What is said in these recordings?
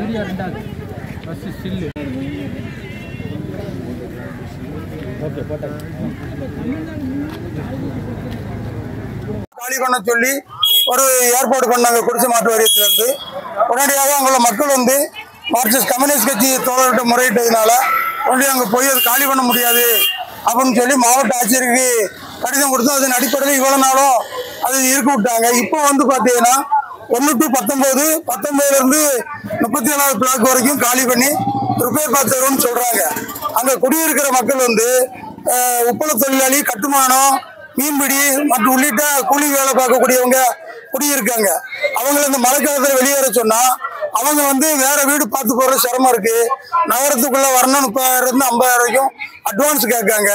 காலி பண்ண சொல்லி ஒரு ஏற்பாடு பண்ணாங்க குடிசை மாற்று வாரியத்திலிருந்து. உடனடியாக அங்குள்ள மக்கள் வந்து மார்க்சிஸ்ட் கம்யூனிஸ்ட் கட்சி தோழர்கிட்ட முறையிட்டதுனால உடனடியாக அங்கே போய் அது காலி பண்ண முடியாது அப்படின்னு சொல்லி மாவட்ட ஆட்சியருக்கு கடிதம் கொடுத்து அதன் அடிப்படையில் இவ்வளவு நாளும் அது இருக்க விட்டாங்க. இப்போ வந்து பார்த்தீங்கன்னா 1 to 19, 19லேருந்து 37வது பிளாக் வரைக்கும் காலி பண்ணி ரிப்பேர் பார்த்துருவோம்னு சொல்றாங்க. அங்க குடியிருக்கிற மக்கள் வந்து உப்பள தொழிலாளி, கட்டுமானம், மீன்பிடி மற்றும் உள்ளிட்ட கூலி வேலை பார்க்கக்கூடியவங்க குடியிருக்காங்க. அவங்களை இந்த மழை காலத்தில் வெளியேற சொன்னா அவங்க வந்து வேற வீடு பார்த்து போறது சிரமம் இருக்கு. நகரத்துக்குள்ள வரணும் 30,000 50,000 வரைக்கும் அட்வான்ஸ் கேட்காங்க.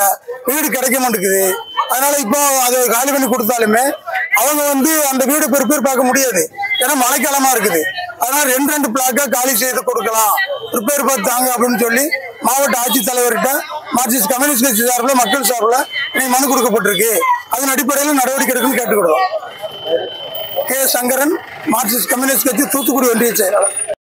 வீடு கிடைக்க மாட்டேங்குது. அதனால இப்போ அதை காலி பண்ணி கொடுத்தாலுமே அவங்க வந்து அந்த வீடு ரிப்பேர் பார்க்க முடியாது. ஏன்னா மழைக்காலமா இருக்குது. அதனால 2 பிளாக்கா காலி செய்து கொடுக்கலாம், ரிப்பேர் பார்த்தாங்க அப்படின்னு சொல்லி மாவட்ட ஆட்சித்தலைவர்கிட்ட மார்க்சிஸ்ட் கம்யூனிஸ்ட் கட்சி சார்பில் மக்கள் சார்பில் இன்னைக்கு மனு கொடுக்கப்பட்டிருக்கு. அதன் அடிப்படையில் நடவடிக்கை எடுக்கணும்னு கேட்டுக்கிடுவோம். கே. சங்கரன், மார்க்சிஸ்ட் கம்யூனிஸ்ட் கட்சி தூத்துக்குடி ஒன்றிய செயலாளர்.